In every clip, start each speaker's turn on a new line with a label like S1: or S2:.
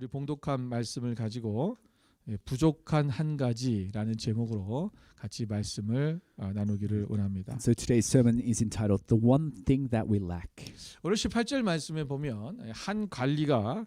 S1: 우리 봉독한 말씀을 가지고 부족한 한 가지라는 제목으로 같이 말씀을 나누기를 원합니다.
S2: So today's sermon is entitled "The One Thing That We Lack."
S1: 오늘 18절 말씀에 보면 한 관리가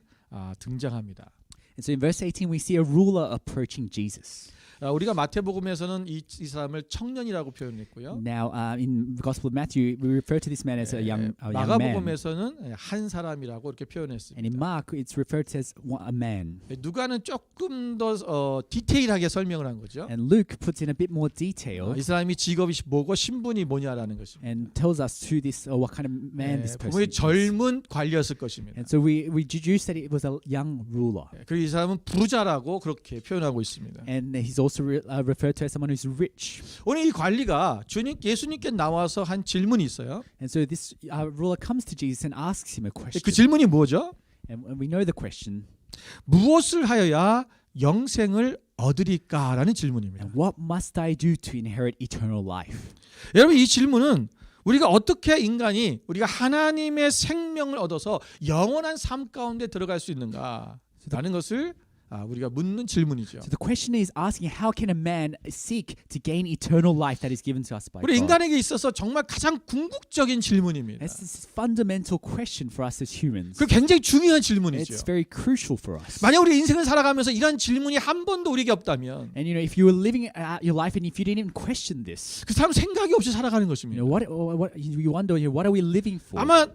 S1: 등장합니다.
S2: And so in verse 18 we see a ruler approaching Jesus.
S1: 우리가 마태복음에서는 이 사람을 청년이라고 표현했고요.
S2: Now in the Gospel of Matthew we refer to this man as a young man.
S1: 마가복음에서는 한 사람이라고 이렇게 표현했습니다.
S2: And in Mark it's referred to as a man.
S1: 누가는 조금 더 디테일하게 설명을 한 거죠.
S2: And Luke puts in a bit more detail
S1: 이 사람이 직업이 뭐고 신분이 뭐냐라는 것입니다.
S2: and tells us who this what kind of man this person
S1: 분명히
S2: is.
S1: 젊은 관리였을 것입니다.
S2: And so we deduce that it was a young ruler.
S1: 그리고 이 사람은 부자라고 그렇게 표현하고 있습니다.
S2: And he's also referred to as someone who's rich.
S1: 오늘 이 관리가 예수님께 나와서 한 질문이 있어요.
S2: And so this ruler comes to Jesus and asks him a question.
S1: 그 질문이 뭐죠?
S2: And we know the question.
S1: 무엇을 하여야 영생을 얻으리까라는 질문입니다.
S2: And what must I do to inherit eternal life?
S1: 여러분, 이 질문은 우리가 어떻게 인간이 우리가 하나님의 생명을 얻어서 영원한 삶 가운데 들어갈 수 있는가라는 것을 우리가 묻는 질문이죠.
S2: So the question is asking how can a man seek to gain eternal life that is given to us by
S1: 우리
S2: God?
S1: 인간에게 있어서 정말 가장 궁극적인 질문입니다.
S2: It's this fundamental question for us as humans.
S1: 그 굉장히 중요한 질문이죠.
S2: It's very crucial for us.
S1: 만약 우리 인생을 살아가면서 이런 질문이 한 번도 우리에게 없다면
S2: And you know, if you were living out your life and if you didn't even question this,
S1: 그 사람 생각이 없이 살아가는 것입니다.
S2: you know, what you wonder, what are we living for?
S1: 아마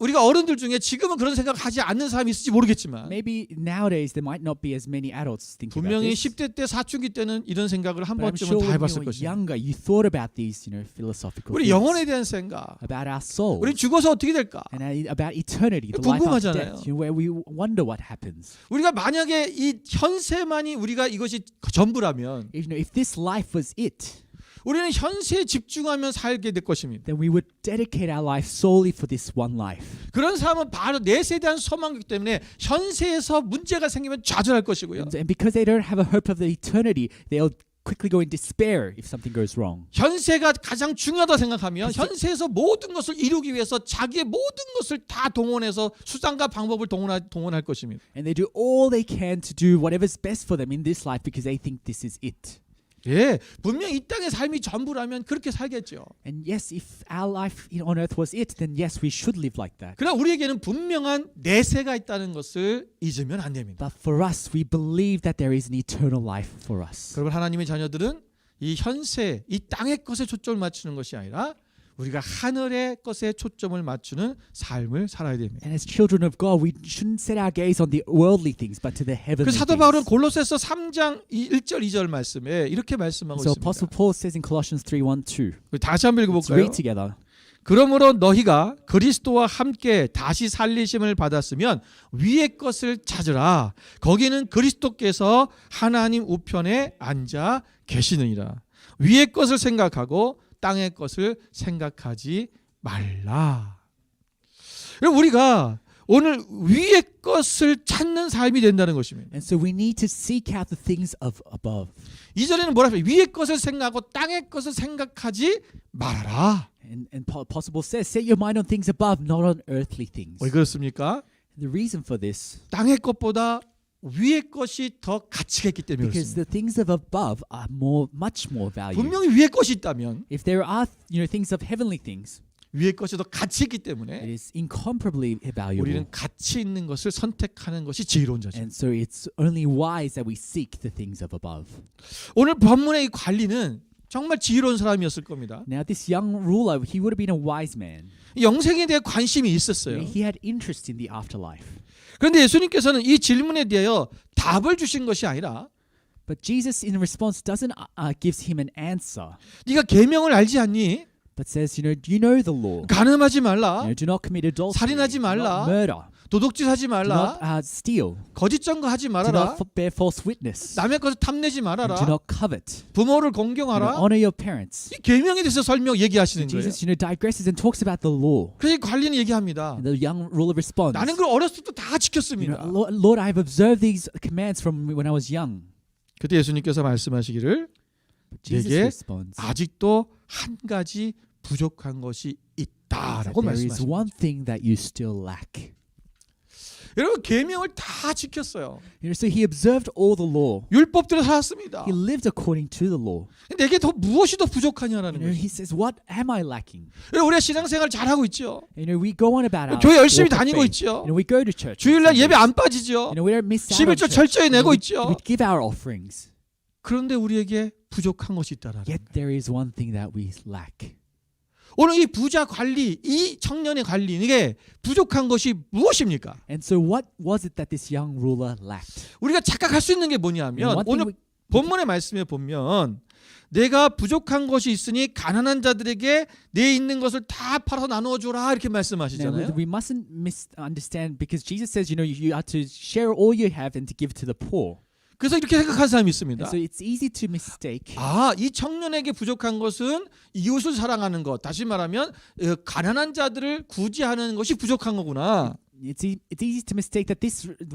S1: 우리가 어른들 중에 지금은 그런 생각을 하지 않는 사람이 있을지 모르겠지만
S2: Maybe nowadays there might not be as many adults thinking about
S1: 분명히
S2: this.
S1: 10대 때 사춘기 때는 이런 생각을 한
S2: But I'm
S1: 번쯤은
S2: sure
S1: 다
S2: when you
S1: 해봤을
S2: were
S1: 것입니다.
S2: younger, you thought about these, you know, philosophical
S1: 우리
S2: things
S1: 영혼에 대한 생각,
S2: about our soul
S1: 우리 죽어서 어떻게 될까?
S2: and about eternity, the life after
S1: 궁금하잖아요.
S2: death, you know, where we wonder what happens.
S1: 우리가 만약에 이 현세만이 우리가 이것이 전부라면
S2: You know, if this life was it,
S1: 우리는 현세에 집중하면 살게 될 것입니다.
S2: then we would dedicate our life solely for this one life.
S1: 그런 사람은 바로 내세에 대한 소망이기 때문에 현세에서 문제가 생기면 좌절할 것이고요.
S2: And because they don't have a hope of the eternity, they'll quickly go in despair if something goes wrong.
S1: 현세가 가장 중요하다 생각하면 현세에서 모든 것을 이루기 위해서 자기의 모든 것을 다 동원해서 수단과 방법을 동원할 것입니다.
S2: And they do all they can to do whatever's best for them in this life because they think this is it.
S1: 예, 분명 이 땅의 삶이 전부라면 그렇게 살겠죠.
S2: And yes, if our life on earth was it, then yes, we should live like that.
S1: 그러나 우리에게는 분명한 내세가 있다는 것을 잊으면 안 됩니다.
S2: But for us, we believe that there is an eternal life for us.
S1: 그러면 하나님의 자녀들은 이 현세, 이 땅의 것에 초점을 맞추는 것이 아니라 우리가 하늘의 것에 초점을 맞추는 삶을 살아야 됩니다.
S2: And as children of God, we shouldn't set our gaze on the worldly things, but to the heavenly
S1: 그 사도 바울은
S2: things.
S1: 골로새서 3장 1절 2절 말씀에 이렇게 말씀하고
S2: So
S1: 있습니다.
S2: Apostle Paul says in Colossians 3:1-2.
S1: 다시 한번
S2: Let's
S1: 읽어볼까요?
S2: read together.
S1: 그러므로 너희가 그리스도와 함께 다시 살리심을 받았으면 위의 것을 찾으라. 거기는 그리스도께서 하나님 우편에 앉아 계시느니라. 위의 것을 생각하고 땅의 것을 생각하지 말라. 우리가 오늘 위의 것을 찾는 삶이 된다는 것입니다.
S2: And so we need to seek out the things of above.
S1: 이전에는 뭐라 해요? 위의 것을 생각하고 땅의 것을 생각하지 말아라.
S2: And Apostle Paul says, set your mind on things above, not on earthly things.
S1: 왜 그렇습니까?
S2: The reason for this,
S1: 땅의 것보다 위의 것이 더 가치가 있기 때문에
S2: because
S1: 그렇습니다.
S2: the things of above are much more valuable.
S1: 분명히 위의 것이 있다면
S2: If there are, things of heavenly things,
S1: 위의 것이 더 가치 있기
S2: it
S1: 때문에
S2: is incomparably valuable.
S1: 우리는 가치 있는 것을 선택하는 것이 지혜로운 자죠.
S2: And so it's only wise that we seek the things of above.
S1: 오늘 본문의 이 관리는 정말 지혜로운 사람이었을 겁니다.
S2: Now this young ruler, he would have been a wise man.
S1: 영생에 대해 관심이 있었어요.
S2: He had interest in the afterlife.
S1: 그런데 예수님께서는 이 질문에 대하여 답을 주신 것이 아니라
S2: But Jesus in response doesn't gives him an answer,
S1: 네가 계명을 알지 않니?
S2: but says, do you know the law?
S1: 간음하지 말라.
S2: Do not commit adultery.
S1: 살인하지
S2: Do not
S1: 말라.
S2: murder.
S1: 도둑질 하지
S2: Do not
S1: 말라.
S2: steal.
S1: 거짓 증거하지
S2: Do
S1: 말아라.
S2: not bear false witness.
S1: 남의 것을 탐내지
S2: And do
S1: 말아라.
S2: not covet.
S1: 부모를
S2: Do not
S1: 공경하라.
S2: honor your parents.
S1: 이 계명에 대해서 얘기하시는 거예요.
S2: Jesus, digresses and talks about the law.
S1: 그래서 이 관리는 얘기합니다.
S2: And the young ruler responds,
S1: 나는 그 어렸을 때 다 지켰습니다.
S2: Lord, I've observed these commands from when I was young.
S1: 그때 예수님께서 말씀하시기를
S2: But Jesus
S1: 내게
S2: responds,
S1: 아직도 한 가지 부족한 것이 있다라고
S2: there is
S1: 말씀하십니다.
S2: one thing that you still lack.
S1: 여러분 계명을 다 지켰어요.
S2: So he observed all the law.
S1: 율법대로 살았습니다.
S2: He lived according to the law.
S1: 내게 더 무엇이 더 부족하냐라는 거예요.
S2: He says, "What am I lacking?"
S1: 우리가 신앙생활 잘하고 있죠.
S2: We go on about our
S1: 교회 열심히
S2: walk of
S1: 다니고
S2: faith.
S1: 있죠.
S2: We go to church.
S1: 주일날 예배 안 빠지죠.
S2: We don't miss out on
S1: 11조
S2: church.
S1: 철저히 내고
S2: We
S1: 있죠.
S2: give our offerings.
S1: 그런데 우리에게 부족한 것이 있다라는
S2: Yet
S1: 거예요.
S2: there is one thing that we lack.
S1: 오늘 이 부자 관리, 이 청년의 관리, 이게 부족한 것이 무엇입니까?
S2: And so what was it that this young ruler lacked?
S1: 우리가 착각할 수 있는 게
S2: And
S1: 뭐냐면
S2: one thing
S1: 오늘 본문의 말씀에 보면 내가 부족한 것이 있으니 가난한 자들에게 내 있는 것을 다 팔아서 나누어 주라 이렇게
S2: Now,
S1: 말씀하시잖아요.
S2: we mustn't misunderstand because Jesus says, you are to share all you have and to give to the poor.
S1: 그래서 이렇게 생각하는 사람이
S2: And
S1: 있습니다.
S2: so it's easy to mistake.
S1: 아, 이 청년에게 부족한 것은 이웃을 사랑하는 것. 다시 말하면 가난한 자들을 구제하는 것이 부족한 거구나.
S2: It's easy to mistake that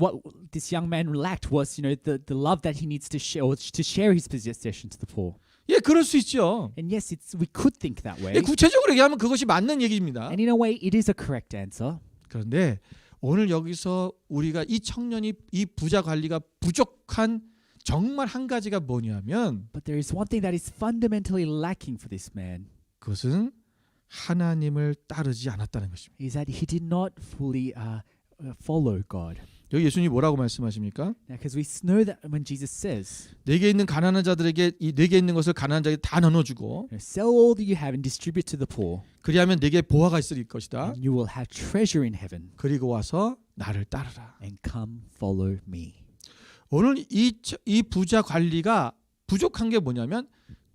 S2: what this young man lacked was the love that he needs to share or to share his possession to the poor.
S1: 예, 그럴 수 있죠.
S2: And yes, we could think that way.
S1: 예, 구체적으로 얘기하면 그것이 맞는 얘기입니다.
S2: And in a way, it is a correct answer.
S1: 그런데 오늘 여기서 우리가 이 청년이 이 부자 관리가 부족한 정말 한 가지가 뭐냐면
S2: But there is one thing that is fundamentally lacking for this man.
S1: 그것은 하나님을 따르지 않았다는 것입니다.
S2: Is that he did not fully follow God.
S1: 여기 예수님이 뭐라고 말씀하십니까?
S2: Because we know that when Jesus says,
S1: 내게 있는 가난한 자들에게 내게 있는 것을 가난한 자에게 다 나눠주고
S2: sell all that you have and distribute to the poor,
S1: 그리하면 내게 보화가 있을 것이다.
S2: and you will have treasure in heaven,
S1: 그리고 와서 나를 따르라.
S2: and come follow me.
S1: 오늘 이 부자 관리가 부족한 게 뭐냐면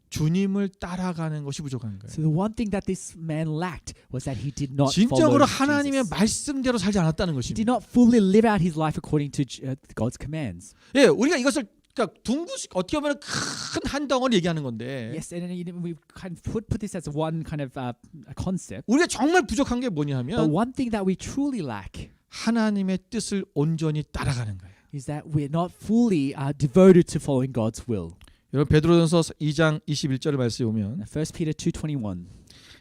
S1: 주님을 따라가는 것이 부족한 거예요.
S2: So the one thing that this man lacked was that he did not follow
S1: 진정으로 하나님의
S2: Jesus.
S1: 말씀대로 살지 않았다는
S2: He
S1: 것입니다.
S2: did not fully live out his life according to God's commands.
S1: 예, 우리가 이것을 그러니까 둥구씩 어떻게 보면 큰 한 덩어리 얘기하는 건데
S2: Yes, and we kind of put this as one kind of a concept.
S1: 우리가 정말 부족한 게
S2: But
S1: 뭐냐면
S2: one thing that we truly lack
S1: 하나님의 뜻을 온전히 따라가는 거예요.
S2: is that we're not fully devoted to following God's will.
S1: 여러분 베드로전서 2장 21절 말씀에 보면
S2: 1 Peter 2:21.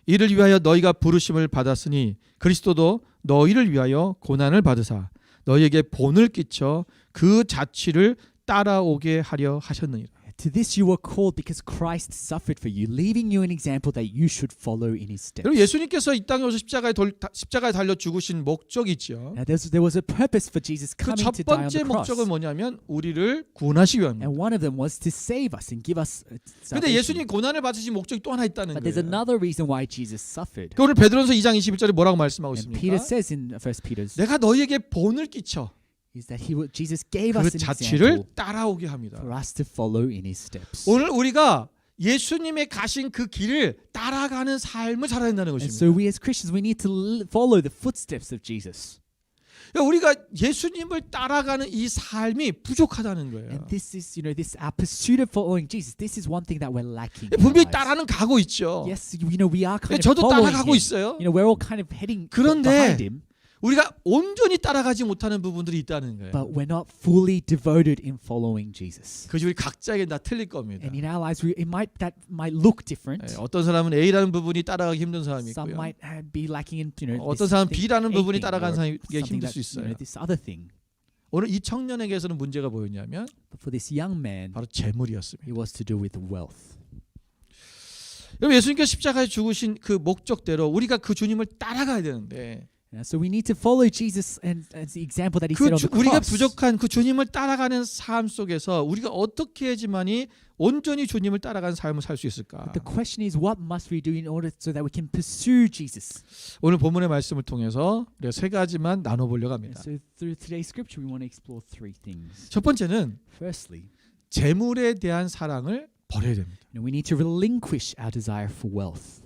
S1: 이를 위하여 너희가 부르심을 받았으니 그리스도도 너희를 위하여 고난을 받으사 너희에게 본을 끼쳐 그 자취를 따라오게 하려 하셨느니라.
S2: To this you were called because Christ suffered for you, leaving you an example that you should follow in his steps.
S1: 여러분 예수님께서 이 땅에 오셔서 십자가에 달려 죽으신 목적이 있죠.
S2: Now, there was a purpose for Jesus
S1: 그
S2: coming
S1: 첫
S2: to die on
S1: 번째
S2: the cross.
S1: 목적은 뭐냐면 우리를 구원하시기 위함입니다.
S2: And one of them was to save us and give us
S1: 그런데
S2: salvation.
S1: 예수님이 고난을 받으신 목적이 또 하나 있다는
S2: But there's
S1: 거예요.
S2: another reason why Jesus suffered.
S1: 오늘 베드로전서 2장 21절에 뭐라고 말씀하고
S2: And Peter
S1: 있습니까?
S2: says in 1 Peter
S1: 내가 너희에게 본을 끼쳐
S2: is that Jesus gave
S1: 그
S2: us an
S1: 자취를
S2: example
S1: 따라오게 합니다.
S2: for us to follow in his steps.
S1: 오늘 우리가 예수님의 가신 그 길을 따라가는 삶을 살아야 된다는
S2: And
S1: 것입니다.
S2: so we as Christians, we need to follow the footsteps of Jesus.
S1: 우리가 예수님을 따라가는 이 삶이 부족하다는 거예요.
S2: And this is, this our pursuit of following Jesus. This is one thing that we're lacking. in our
S1: 분명히
S2: lives.
S1: 따라는 가고 있죠.
S2: Yes, we are kind of
S1: 저도
S2: following
S1: 따라가고
S2: him.
S1: 있어요.
S2: We're all kind of heading
S1: 그런데
S2: behind him,
S1: 우리가 온전히 따라가지 못하는 부분들이 있다는 거예요.
S2: but we're not fully devoted in following Jesus.
S1: 그것이 우리 각자에게 다 틀릴 겁니다.
S2: And in our lives, that might look different.
S1: 어떤 사람은 A라는 부분이 따라가기 힘든 사람이
S2: Some
S1: 있고요.
S2: might be lacking in
S1: 어떤
S2: this
S1: 사람은
S2: thing,
S1: B라는
S2: A
S1: 부분이
S2: thing,
S1: 따라가는
S2: or
S1: 사람에게
S2: something
S1: 힘들 수
S2: that,
S1: 있어요.
S2: this other thing.
S1: 오늘 이 청년에게서는 문제가 뭐였냐면
S2: But for this young man,
S1: 바로 재물이었습니다.
S2: it was to do with wealth.
S1: 여러분 예수님께서 십자가에 죽으신 그 목적대로 우리가 그 주님을 따라가야 되는데
S2: So we need to follow Jesus and as the example that he
S1: 그
S2: set on the
S1: 우리가
S2: cross.
S1: 부족한 그 주님을 따라가는 삶 속에서 우리가 어떻게 해야지만이 온전히 주님을 따라가는 삶을 살 수 있을까?
S2: The question is, what must we do in order so that we can pursue Jesus?
S1: 오늘 본문의 말씀을 통해서 우리가 세 가지만 나눠보려고
S2: And
S1: 합니다.
S2: so through today's scripture, we want to explore three things.
S1: 첫 번째는
S2: Firstly,
S1: 재물에 대한 사랑을 버려야 됩니다.
S2: we need to relinquish our desire for wealth.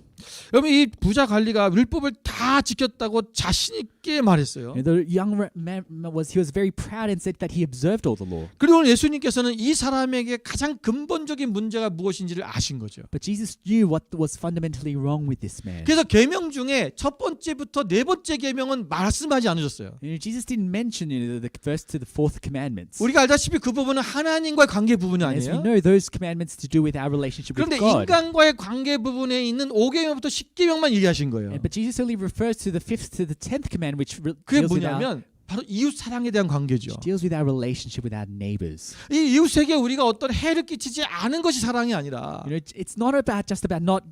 S1: 여러분 이 부자 관리가 율법을 다 지켰다고 자신 있게 말했어요.
S2: The young man he was very proud and said that he observed all the law.
S1: 그리고 오늘 예수님께서는 이 사람에게 가장 근본적인 문제가 무엇인지를 아신 거죠.
S2: But Jesus knew what was fundamentally wrong with this man.
S1: 그래서 계명 중에 첫 번째부터 네 번째 계명은 말씀하지 않으셨어요.
S2: Jesus didn't mention the first to the fourth commandments.
S1: 우리가 알다시피 그 부분은 하나님과의 관계 부분이
S2: As we
S1: 아니에요.
S2: know, those commandments to do with our relationship with
S1: 그런데
S2: God.
S1: 인간과의 관계 부분에 있는 5계명부터 10계명만 얘기하신 거예요.
S2: But Jesus only refers to the 5th to the 10th command, which
S1: 그게
S2: deals with our
S1: 뭐냐면 바로 이웃 사랑에 대한 관계죠.
S2: which deals with our relationship with our neighbors.
S1: 이 이웃에게 우리가 어떤 해를 끼치지 않은 것이 사랑이 아니라
S2: You know, it's not about just about not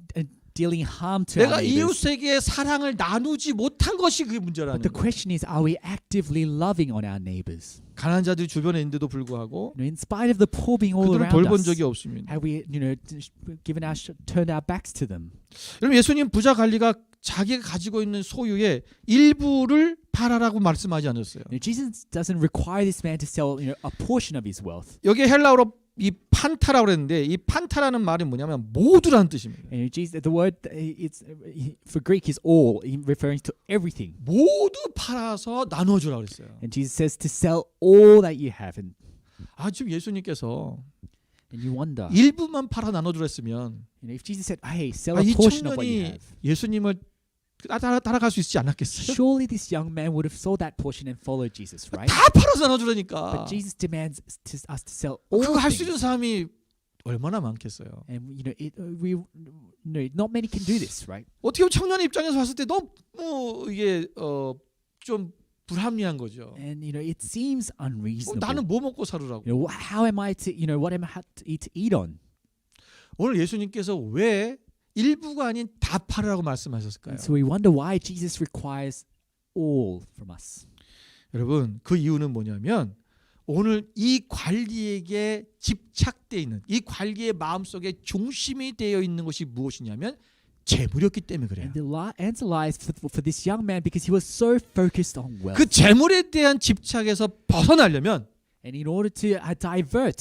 S2: dealing harm to our
S1: 내가
S2: neighbors.
S1: 이웃에게 사랑을 나누지 못한 것이 그게 문제라는
S2: But the
S1: 거예요.
S2: question is, are we actively loving on our neighbors?
S1: 가난한 자들이 주변에 있는데도 불구하고
S2: You know, in spite of the poor being all
S1: 그들을
S2: around
S1: 돌본
S2: us,
S1: 적이 없습니다.
S2: have we, turned our backs to them?
S1: 여러분 예수님 부자 관리가 자기가 가지고 있는 소유의 일부를 팔아라고 말씀하지 않았어요.
S2: You know, Jesus doesn't require this man to sell, a portion of his wealth.
S1: 여기 헬라어로 이 판타라고 그랬는데 이 판타라는 말이 뭐냐면 모두라는 뜻입니다.
S2: And Jesus, the word for Greek is all, referring to everything.
S1: 모두 팔아서 나눠주라 그랬어요.
S2: And Jesus says to sell all that you have. And
S1: 지금 예수님께서
S2: you wonder,
S1: 일부만 팔아 나눠주라 했으면
S2: if Jesus said, hey, sell a
S1: 이
S2: portion of what you
S1: 청년이
S2: have,
S1: 예수님을 따라갈 수 있지 않았겠어요?
S2: surely this young man would have sold that portion and followed Jesus, right?
S1: 다 팔아서 나눠주라니까.
S2: But Jesus demands us to sell all
S1: 그거 할 수 있는
S2: things.
S1: 사람이 얼마나 많겠어요?
S2: And not many can do this, right?
S1: 어떻게 보면 청년 입장에서 봤을 때 너무 이게 좀 불합리한 거죠.
S2: And it seems unreasonable.
S1: 나는 뭐 먹고 살으라고?
S2: How am I to, what am I to eat on?
S1: 오늘 예수님께서 왜 일부가 아닌 다 팔으라고 말씀하셨을까요?
S2: And so we wonder why Jesus requires all from us.
S1: 여러분 그 이유는 뭐냐면 오늘 이 관리에게 집착되어 있는 이 관리의 마음속에 중심이 되어 있는 것이 무엇이냐면 재물이었기 때문에 그래요.
S2: And the answer lies for this young man because he was so focused on wealth.
S1: 그 재물에 대한 집착에서 벗어나려면
S2: And in order to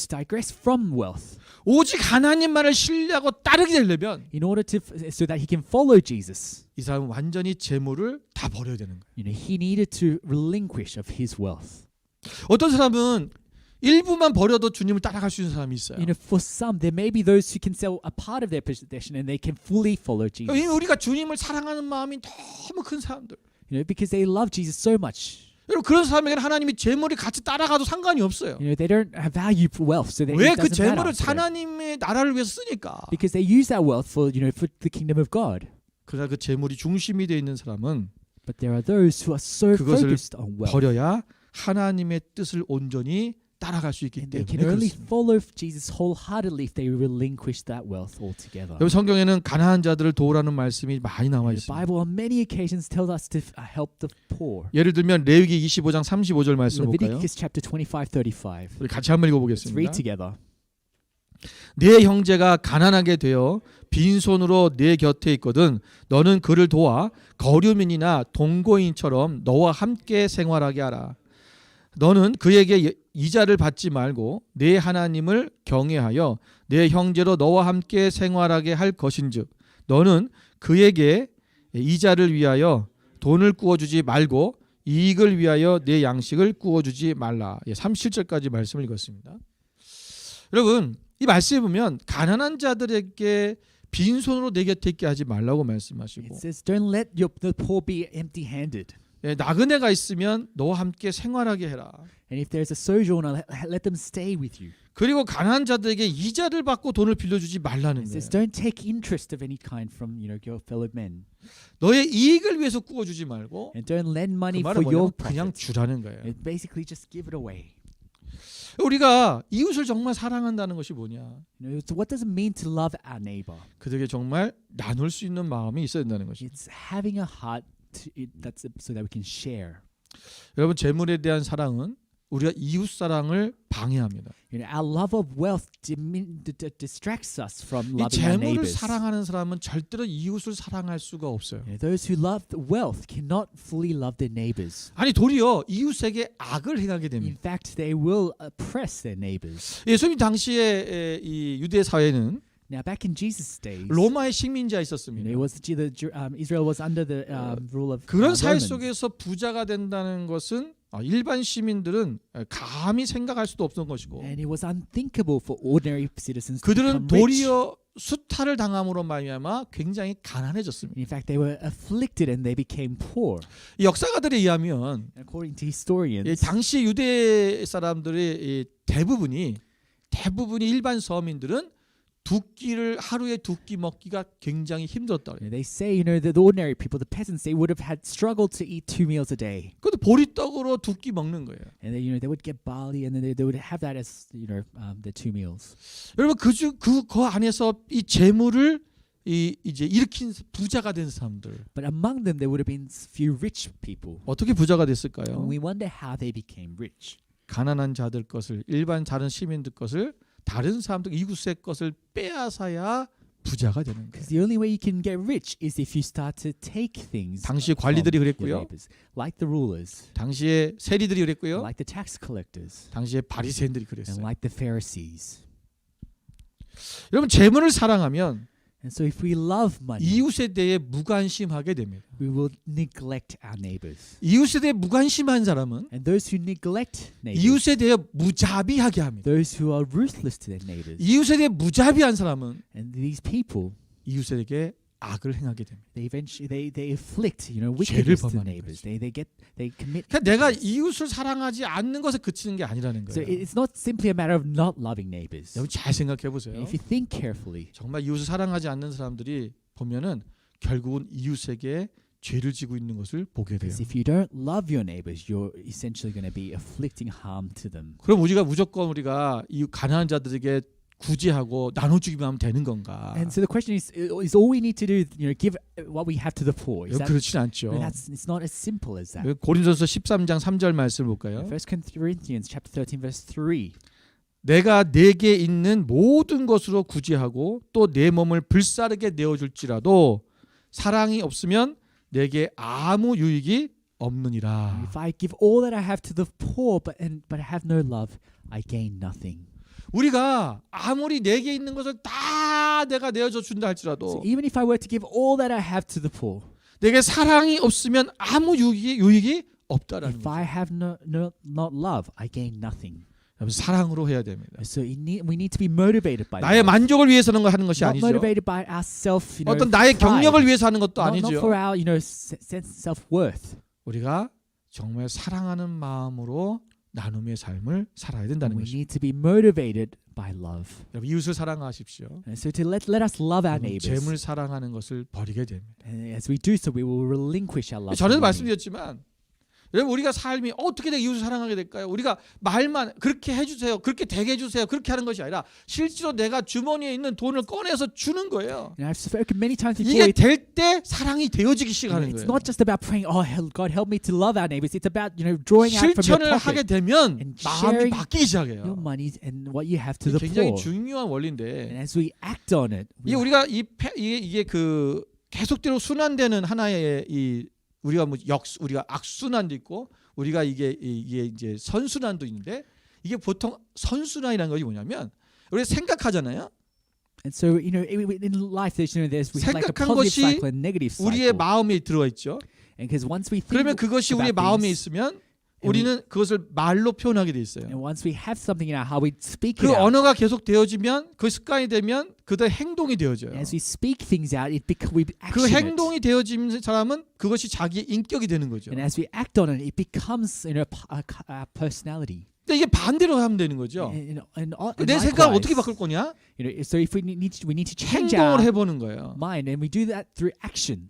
S2: digress from wealth,
S1: 오직 하나님만을 신뢰하고 따르게 되려면
S2: in order so that he can follow Jesus,
S1: 이 사람은 완전히 재물을 다 버려야 되는 거예요.
S2: he needed to relinquish of his wealth.
S1: 어떤 사람은 일부만 버려도 주님을 따라갈 수 있는 사람이 있어요.
S2: For some, there may be those who can sell a part of their possession and they can fully follow Jesus.
S1: 우리가 주님을 사랑하는 마음이 너무 큰 사람들.
S2: Because they love Jesus so much.
S1: 여러분 그런 사람에게는 하나님이 재물이 같이 따라가도 상관이 없어요.
S2: They don't have value for wealth, so they,
S1: 왜
S2: it
S1: 그
S2: doesn't matter.
S1: 재물을
S2: to them.
S1: 하나님의 나라를 위해서 쓰니까.
S2: Because they use that wealth for the kingdom of God.
S1: 그러나 그 재물이 중심이 되어 있는 사람은
S2: But there are those who are so
S1: 그것을
S2: focused on wealth.
S1: 버려야 하나님의 뜻을 온전히 따라갈 수 있기
S2: And they
S1: 때문에
S2: can only
S1: 그렇습니다.
S2: follow Jesus wholeheartedly if they relinquish that wealth altogether.
S1: 여러분 성경에는 가난한 자들을 도우라는 말씀이 많이 나와
S2: The
S1: 있습니다.
S2: Bible on many occasions tells us to help the poor.
S1: 예를 들면 레위기 25장 35절 말씀 볼까요?
S2: Leviticus chapter 25:35.
S1: 우리 같이 한번
S2: Let's
S1: 읽어보겠습니다.
S2: read together.
S1: 네 형제가 가난하게 되어 빈손으로 네 곁에 있거든 너는 그를 도와 거류민이나 동거인처럼 너와 함께 생활하게 하라. 너는 그에게 이자를 받지 말고 네 하나님을 경외하여 네 형제로 너와 함께 생활하게 할 것인즉 너는 그에게 이자를 위하여 돈을 구워주지 말고 이익을 위하여 내 양식을 구워주지 말라. 37절까지 말씀을 읽었습니다. 여러분 이 말씀에 보면 가난한 자들에게 빈손으로 내 곁에 있게 하지 말라고 말씀하시고
S2: It says, "Don't let the poor be empty-handed."
S1: 나그네가 있으면 너와 함께 생활하게 해라.
S2: And if there's a sojourner, let them stay with you.
S1: 그리고 가난한 자들에게 이자를 받고 돈을 빌려주지 말라는
S2: It
S1: 거예요.
S2: says, "Don't take interest of any kind from your fellow men,
S1: 너의 이익을 위해서 꾸어주지 말고
S2: and don't lend money
S1: 그
S2: for
S1: 말은
S2: your
S1: 뭐냐면 그냥
S2: profit."
S1: 주라는 거예요.
S2: It basically just give it away.
S1: 우리가 이웃을 정말 사랑한다는 것이 뭐냐?
S2: So what does it mean to love our neighbor?
S1: 그들에게 정말 나눌 수 있는 마음이 있어야 된다는 것입니다.
S2: It's having a heart so that we can share.
S1: 여러분 재물에 대한 사랑은 우리가 이웃 사랑을 방해합니다.
S2: Our love of wealth distracts us from
S1: 이
S2: loving our
S1: 재물을
S2: neighbors.
S1: 사랑하는 사람은 절대로 이웃을 사랑할 수가 없어요.
S2: Those who love wealth cannot fully love their neighbors.
S1: 아니 도리어 이웃에게 악을 행하게
S2: In
S1: 됩니다.
S2: fact, they will oppress their neighbors.
S1: 예수님 당시에 이 유대 사회는
S2: Now, back in Jesus' days,
S1: 로마의 식민지가 있었습니다.
S2: Israel was under the rule of
S1: 그런 사회
S2: Romans.
S1: 속에서 부자가 된다는 것은 일반 시민들은 감히 생각할 수도 없는 것이고
S2: And it was unthinkable for ordinary citizens to
S1: 그들은
S2: become rich.
S1: 도리어 수탈을 당함으로 말미암아 굉장히 가난해졌습니다.
S2: In fact, they were afflicted and they became poor.
S1: 이 역사가들에 의하면
S2: According to
S1: 이
S2: historians,
S1: 당시 유대 사람들의 대부분이 일반 서민들은 두끼를 하루에 두 끼 먹기가 굉장히 힘들었다 그래요.
S2: They say, the ordinary people, the peasants, they would have had struggled to eat 2 meals a day.
S1: 근데 보리떡으로 두 끼 먹는 거예요.
S2: And they would get barley, and then they would have that as their 2 meals.
S1: 여러분 그 안에서 이 재물을 이제 일으킨 부자가 된 사람들
S2: But among them, there would have been few rich people.
S1: 어떻게 부자가
S2: And
S1: 됐을까요?
S2: we wonder how they became rich.
S1: 가난한 자들 것을 일반 다른 시민들 것을 다른 사람들 이웃의 것을 빼앗아야 부자가 되는 거예요.
S2: Because the only way you can get rich is if you start to take things
S1: 당시
S2: from
S1: 관리들이
S2: your
S1: 그랬고요.
S2: neighbors, like the rulers,
S1: 당시에 세리들이 그랬고요.
S2: like the tax collectors,
S1: 당시에 바리새인들이
S2: and
S1: 그랬어요.
S2: like the Pharisees.
S1: 여러분 재물을 사랑하면
S2: And so if we love money,
S1: 이웃에 대해 무관심하게 됩니다.
S2: we will neglect our neighbors.
S1: 이웃에 대해 무관심한 사람은
S2: And those who neglect neighbors,
S1: 이웃에 대해 무자비하게 합니다.
S2: those who are ruthless to their neighbors,
S1: 이웃에 대해 무자비한 사람은
S2: and these people,
S1: 이웃에게 악을 행하게 됩니다.
S2: they eventually they afflict
S1: 죄를
S2: wickedness to
S1: 범하는
S2: neighbors. They commit.
S1: 그러니까 내가
S2: wickedness.
S1: 이웃을 사랑하지 않는 것에 그치는 게 아니라는
S2: So
S1: 거예요.
S2: it's not simply a matter of not loving neighbors.
S1: 여러분 잘 생각해 보세요.
S2: If you think carefully,
S1: 정말 이웃을 사랑하지 않는 사람들이 보면은 결국은 이웃에게 죄를 지고 있는 것을 보게 돼요.
S2: because if you don't love your neighbors, you're essentially going to be afflicting harm to them.
S1: 그럼 우리가 무조건 이 가난한 자들에게 구제하고 나눠주기만 하면 되는 건가?
S2: And so the question is all we need to do, give what we have to the poor? Is that,
S1: 그렇진 않죠.
S2: it's not as simple as that.
S1: 고린도서 13장 3절 말씀을 볼까요?
S2: 1 Corinthians chapter 13 verse 3.
S1: 내가 내게 있는 모든 것으로 구제하고 또 내 몸을 불사르게 내어줄지라도 사랑이 없으면 내게 아무 유익이 없느니라.
S2: If I give all that I have to the poor but I have no love, I gain nothing.
S1: 우리가 아무리 내게 있는 것을 다 내가 내어줘 준다
S2: So
S1: 할지라도
S2: even if I were to give all that I have to the poor,
S1: 내게 사랑이 없으면 아무 유익이 없다라는
S2: if
S1: 거죠.
S2: I have not love, I gain nothing.
S1: 사랑으로 해야 됩니다.
S2: So we need to be motivated by
S1: 나의
S2: love.
S1: 만족을 위해서 하는 거 하는 것이
S2: Not
S1: 아니죠.
S2: motivated by our self,
S1: 어떤 나의
S2: pride.
S1: 경력을 위해서 하는 것도
S2: Not
S1: 아니죠.
S2: for our, self-worth.
S1: 우리가 정말 사랑하는 마음으로 나눔의 삶을 살아야 된다는
S2: We
S1: 것이죠.
S2: need to be motivated by love.
S1: 여러분 이웃을 사랑하십시오.
S2: And so to let us love our neighbors.
S1: 재물 사랑하는 것을 버리게 됩니다.
S2: And as we do so, we will relinquish our love.
S1: 전에도
S2: for money.
S1: 말씀드렸지만 여러분 우리가 삶이 어떻게 내가 이웃을 사랑하게 될까요? 우리가 말만 그렇게 해주세요, 그렇게 되게 해주세요, 그렇게 하는 것이 아니라 실제로 내가 주머니에 있는 돈을 꺼내서 주는 거예요.
S2: And I've spoken many times before.
S1: 이게 될 때 사랑이 되어지기 시작하는
S2: It's
S1: 거예요.
S2: not just about praying, oh God help me to love our neighbors. It's about drawing out from your
S1: 실천을 하게
S2: pocket
S1: 되면
S2: and
S1: 마음이
S2: sharing
S1: 바뀌기
S2: your
S1: 시작해요.
S2: money and what you have to the
S1: 굉장히
S2: poor.
S1: 중요한
S2: And
S1: 원리인데
S2: as we act on it,
S1: 이게 우리가 이게 그 계속대로 순환되는 하나의 우리가 우리가 악순환도 있고 우리가 이게 이제 선순환도 있는데 이게 보통 선순환이라는 것이 뭐냐면 우리가 생각하잖아요.
S2: and so in life there's we have like a
S1: 생각한
S2: positive
S1: 것이
S2: cycle and negative cycle.
S1: 우리의 마음에 들어와 있죠.
S2: And because once we think
S1: 그러면 그것이 우리의
S2: about
S1: 마음에
S2: things,
S1: 있으면 우리는 그것을 말로 표현하게 돼 있어요.
S2: and once we have something in our how we speak
S1: 그
S2: it out.
S1: 언어가 계속 되어지면 그 습관이 되면 그들 행동이 되어져요.
S2: As we speak things out, we
S1: 그
S2: action it.
S1: 행동이 되어진 사람은 그것이 자기의 인격이 되는 거죠.
S2: And as we act on it, it becomes a personality.
S1: 근데 이게 반대로 하면 되는 거죠.
S2: And
S1: 내 생각
S2: likewise,
S1: 어떻게 바꿀 거냐?
S2: So if we need to change our
S1: 행동을 해보는 거예요.
S2: mind, and we do that through action.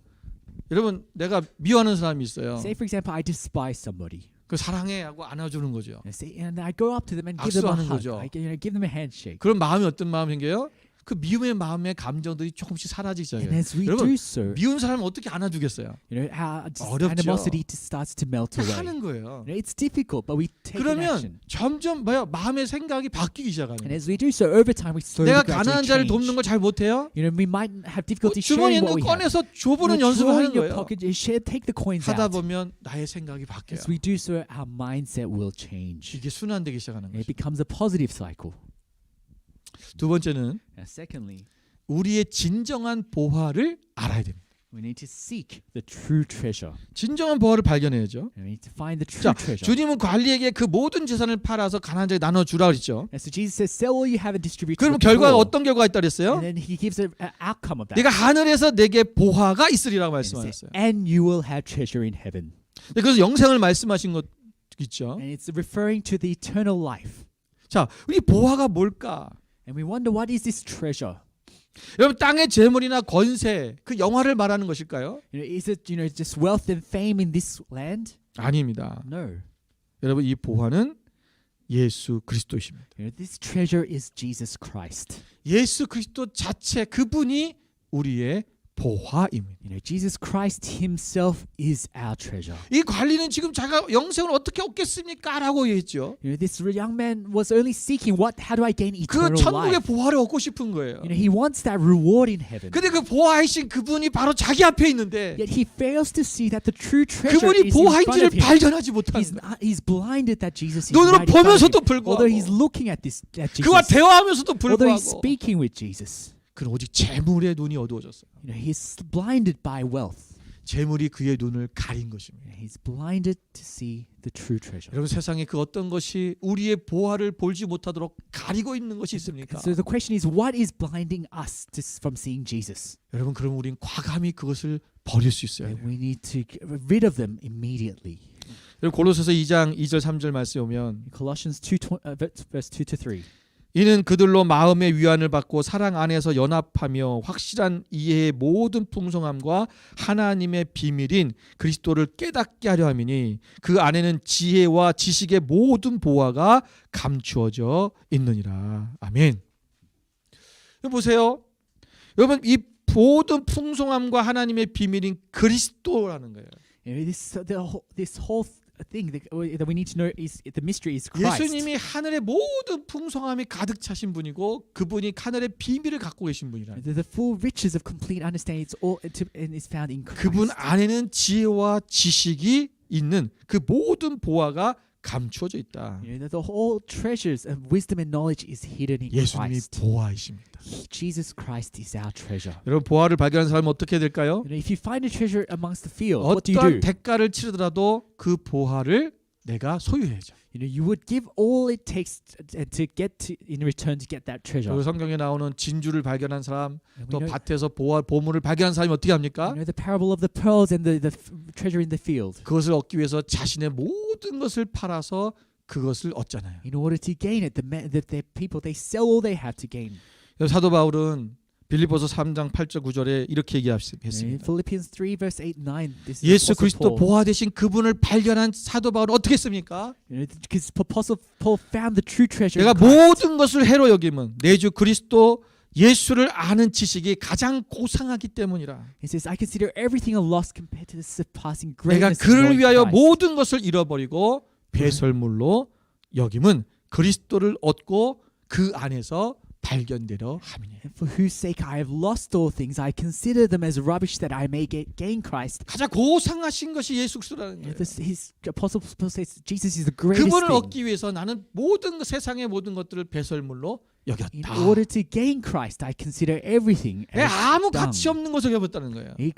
S1: 여러분 내가 미워하는 사람이 있어요.
S2: Say for example, I despise somebody.
S1: 그 사랑해 하고 안아주는 거죠.
S2: And I go up to them and give them a
S1: 악수하는
S2: hug.
S1: 거죠.
S2: I give them a handshake.
S1: 그런 마음이 어떤 마음이 생겨요? 그 미움의 마음의 감정들이 조금씩 사라지기
S2: And
S1: 시작해요.
S2: as we
S1: 여러분
S2: do so,
S1: 미운 사람을 어떻게 안아주겠어요?
S2: our
S1: 어렵죠.
S2: animosity starts to melt away.
S1: 하는 거예요.
S2: It's difficult, but we take an
S1: 그러면
S2: action.
S1: 점점 마음의 생각이 바뀌기 시작하는
S2: And
S1: 거예요.
S2: as we do so, over time we slowly
S1: 내가
S2: gradually
S1: 가난한 자를
S2: change.
S1: 돕는 걸 잘 못해요?
S2: We might have difficulty
S1: 주머니에
S2: sharing
S1: 있는 거
S2: what we have.
S1: 꺼내서 줘보는
S2: Draw
S1: 연습을 하는
S2: in your
S1: 거예요.
S2: pocket, take the coins
S1: 하다
S2: out.
S1: 보면 나의 생각이 바뀌어요.
S2: As we do so, our mindset will change.
S1: 이게 순환되기 시작하는
S2: And it
S1: 거죠.
S2: becomes a positive cycle.
S1: 두 번째는
S2: Now, secondly,
S1: 우리의 진정한 보화를 알아야 됩니다.
S2: we need to seek the true treasure.
S1: 진정한 보화를 발견해야죠.
S2: And we need to find the true
S1: 자,
S2: treasure.
S1: 주님은 관리에게 그 모든 재산을 팔아서 가난한 자에게 나눠주라 그랬죠.
S2: And so Jesus says, "Sell all you have and distribute to
S1: 그럼
S2: the
S1: 결과가
S2: poor."
S1: 어떤 결과가 있다 그랬어요?
S2: And then he gives an outcome of that.
S1: 네가 하늘에서 내게 보화가 있으리라고
S2: And he says,
S1: 말씀하셨어요.
S2: and you will have treasure in heaven.
S1: 그래서 영생을 말씀하신 것 있죠.
S2: And it's referring to the eternal life.
S1: 자, 우리 보화가 뭘까?
S2: And we wonder, what is this treasure?
S1: 여러분 땅의 재물이나 권세 그 영화를 말하는 것일까요?
S2: Is it just wealth and fame in this land?
S1: 아닙니다.
S2: No.
S1: 여러분 이 보화는 예수 그리스도이십니다.
S2: This treasure is Jesus Christ.
S1: 예수 그리스도 자체 그분이 우리의 보화입니다.
S2: Jesus Christ Himself is our treasure.
S1: 이 관리는 지금 자가 영생을 어떻게 얻겠습니까? 라고 했죠.
S2: This young man was only seeking how do I gain
S1: 그
S2: eternal
S1: 천국의
S2: life?
S1: 보화를 얻고 싶은 거예요.
S2: He wants that reward in heaven.
S1: 근데 그 보화이신 그분이 바로 자기 앞에 있는데
S2: Yet he fails to see that the true treasure
S1: 그분이
S2: is in front
S1: 보화인지를
S2: of him.
S1: 발견하지 못하는 거예요.
S2: He's blinded that Jesus is
S1: 눈으로
S2: right in front of
S1: 보면서도
S2: him. Although he's
S1: 불구하고
S2: looking at Jesus,
S1: 그와 대화하면서도
S2: although he's
S1: 불구하고
S2: speaking with Jesus,
S1: 그는 오직 재물의 눈이 어두워졌어요.
S2: he's blinded by wealth.
S1: 재물이 그의 눈을 가린 것입니다.
S2: He's blinded to see the true treasure.
S1: 여러분 세상에 그 어떤 것이 우리의 보화를 볼지 못하도록 가리고 있는 것이 있습니까?
S2: So the question is, what is blinding us from seeing Jesus?
S1: 여러분 그럼 우린 과감히 그것을 버릴 수 있어요.
S2: We need to get rid of them immediately.
S1: 여러분 골로새서 2장 2절 3절 말씀에 오면
S2: Colossians 2, verse 2 to 3.
S1: 이는 그들로 마음의 위안을 받고 사랑 안에서 연합하며 확실한 이해의 모든 풍성함과 하나님의 비밀인 그리스도를 깨닫게 하려 함이니 그 안에는 지혜와 지식의 모든 보화가 감추어져 있느니라. 아멘. 보세요. 여러분 이 모든 풍성함과 하나님의 비밀인 그리스도라는 거예요.
S2: This whole thing that we need to know is the mystery is Christ.
S1: 예수님이 하늘의 모든 풍성함이 가득 차신 분이고 그분이 하늘의 비밀을 갖고 계신 분이라.
S2: The full riches of complete understanding and is found in Christ.
S1: 그분 안에는 지혜와 지식이 있는 그 모든 보화가 감추어져 있다.
S2: The whole treasures of wisdom and knowledge is hidden in
S1: 예수님이
S2: Christ.
S1: 보화이십니다.
S2: Jesus Christ is our treasure.
S1: 여러분 보화를 발견한 사람은 어떻게 해야 될까요?
S2: If you find a treasure amongst the field, what do you
S1: 어떤
S2: do?
S1: 대가를 치르더라도 그 보화를 내가 소유해야죠.
S2: You would give all it takes to get in return to get that treasure.
S1: 그리고 성경에 나오는 진주를 발견한 사람,
S2: And
S1: 또
S2: we know,
S1: 밭에서 보물을 발견한 사람이 어떻게 합니까?
S2: the parable of the pearls and the treasure in the field.
S1: 그것을 얻기 위해서 자신의 모든 것을 팔아서 그것을 얻잖아요.
S2: In order to gain it, the people they sell all they have to gain.
S1: 사도 바울은 빌립보서 3장 8절 9절에 이렇게
S2: In
S1: 얘기했습니다.
S2: Philippians 3 verse 8 9, this is
S1: 예수
S2: Apostle
S1: 그리스도
S2: Paul.
S1: 보화 되신 그분을 발견한 사도 바울은 어떻게 했습니까?
S2: Because Apostle Paul found the true treasure.
S1: 내가
S2: in Christ.
S1: 모든 것을 해로 여김은 내 주 그리스도 예수를 아는 지식이 가장 고상하기 때문이라.
S2: He says, I consider everything a loss compared to the surpassing
S1: 내가
S2: greatness of
S1: 그를
S2: knowing
S1: 위하여
S2: Christ.
S1: 모든 것을 잃어버리고 배설물로 여김은 그리스도를 얻고 그 안에서 발견되려 함이니.
S2: And for whose sake I have lost all things, I consider them as rubbish that I may gain Christ.
S1: 가장 고상하신 것이 예수 그리스도라는 거예요.
S2: His Apostle Paul says Jesus is the greatest
S1: 그분을
S2: thing.
S1: 얻기 위해서 나는 모든 세상의 모든 것들을 배설물로
S2: In
S1: 여겼다.
S2: order to gain Christ, I consider everything
S1: 내
S2: as
S1: 아무
S2: dung.
S1: 가치 없는 것을 여겼다는 거예요.
S2: He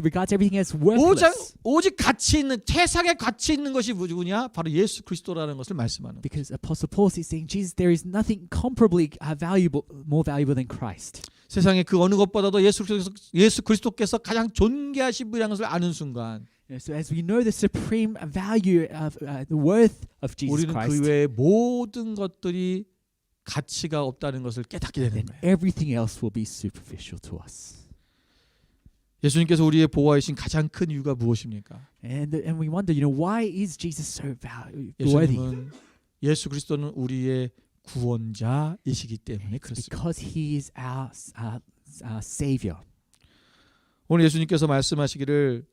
S2: regards everything as
S1: 오직,
S2: worthless.
S1: 오직 가치 있는 세상에 가치 있는 것이 누구냐? 바로 예수 그리스도라는 것을 말씀하는 거예요.
S2: Because Apostle Paul is saying, Jesus, there is nothing comparably more valuable than Christ.
S1: 세상에 그 어느 것보다도 예수 그리스도께서 가장 존귀하신 분이라는 것을 아는 순간
S2: So as we know the supreme value of the worth of Jesus
S1: 우리는
S2: Christ,
S1: 그 외의 모든 것들이 가치가 없다는 것을 깨닫게 되는
S2: then
S1: 거예요.
S2: everything else will be superficial to us.
S1: 예수님께서 우리의 보호하신 가장 큰 이유가 무엇입니까?
S2: And we wonder, why is Jesus so worthy?
S1: 예수님은 예수 그리스도는 우리의 구원자이시기 때문에 그렇습니다.
S2: Because He is our Savior.
S1: 오늘 예수님께서 말씀하시기를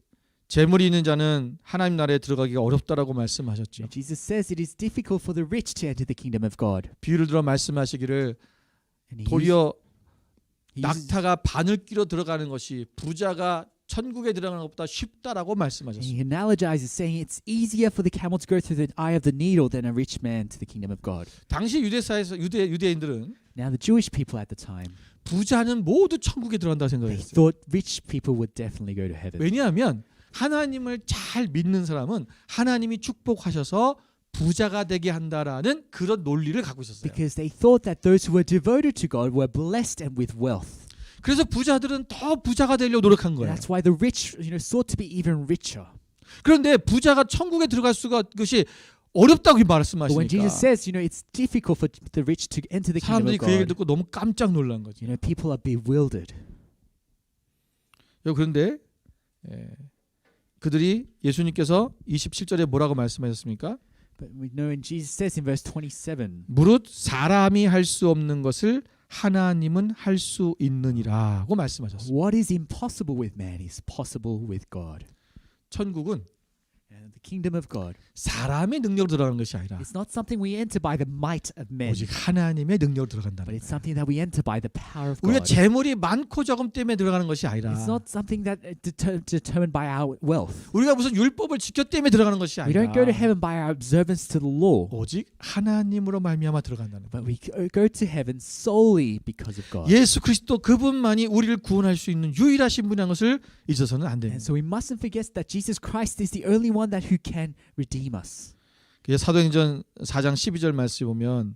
S1: 재물이 있는 자는 하나님 나라에 들어가기가 어렵다라고 말씀하셨죠.
S2: Jesus says it is difficult for the rich to enter the kingdom of God.
S1: 비유를 들어 말씀하시기를
S2: And
S1: 도리어
S2: he uses-
S1: 낙타가 바늘귀로 들어가는 것이 부자가 천국에 들어가는 것보다 쉽다라고
S2: and
S1: 말씀하셨어요.
S2: he analogizes, saying it's easier for the camel to go through the eye of the needle than a rich man to the kingdom of God.
S1: 당시 유대사에서 유대인들은
S2: Now the Jewish people at the time,
S1: 부자는 모두 천국에 들어간다
S2: they
S1: 생각했어요.
S2: thought rich people would definitely go to heaven.
S1: 왜냐하면 하나님을 잘 믿는 사람은 하나님이 축복하셔서 부자가 되게 한다라는 그런 논리를 갖고 있었어요.
S2: Because they thought that those who were devoted to God were blessed and with wealth.
S1: 그래서 부자들은 더 부자가 되려고 노력한
S2: And
S1: 거예요.
S2: that's why the rich, sought to be even richer.
S1: 그런데 부자가 천국에 들어갈 수가 것이 어렵다고
S2: But when
S1: 말씀하시니까
S2: Jesus says, it's difficult for the rich to enter the kingdom
S1: 사람들이
S2: of
S1: 그 얘기를
S2: God,
S1: 듣고 너무 깜짝 놀란 거죠.
S2: people are bewildered.
S1: 그런데 그들이 예수님께서 27절에 뭐라고 말씀하셨습니까?
S2: But we know in Jesus says in verse 27,
S1: 무릇 사람이 할 수 없는 것을 하나님은 할 수 있느니라고 말씀하셨습니다.
S2: what is impossible with man is possible with God.
S1: 천국은
S2: And the kingdom of God,
S1: 사람의 능력으로 들어가는 것이 아니라
S2: it's not something we enter by the might of men,
S1: 오직 하나님의 능력으로
S2: but
S1: 들어간다는
S2: it's
S1: 거예요.
S2: something that we enter by the power of
S1: 우리가
S2: God.
S1: 재물이 많고 적음 때문에 들어가는 것이 아니라
S2: It's not something that determined by our wealth.
S1: 우리가 무슨 율법을 지켰 때문에 들어가는 것이
S2: We
S1: 아니라
S2: don't go to heaven by our observance to the law,
S1: 오직 하나님으로 말미암아 들어간다는
S2: but
S1: 거예요.
S2: we go to heaven solely because of God.
S1: 예수 그리스도 그분만이 우리를 구원할 수 있는 유일하신 분이라는 것을 잊어서는 안
S2: And
S1: 됩니다.
S2: so we mustn't forget that Jesus Christ is the only one that who can redeem us.
S1: 사도행전 4장 12절 말씀 보면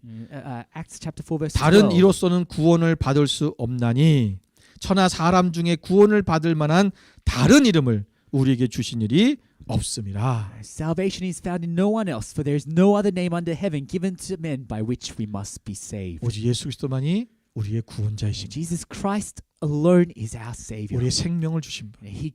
S2: Acts chapter 4 verse
S1: 다른
S2: 12.
S1: 이로서는 구원을 받을 수 없나니 천하 사람 중에 구원을 받을 만한 다른 이름을 우리에게 주신 일이 없습니다.
S2: Salvation is found in no one else, for there is no other name under heaven given to men by which we must be saved.
S1: 오직 예수 그리스도만이 우리의 구원자이십니다.
S2: Jesus Christ alone is our Savior.
S1: 우리의 생명을 주신 분.
S2: He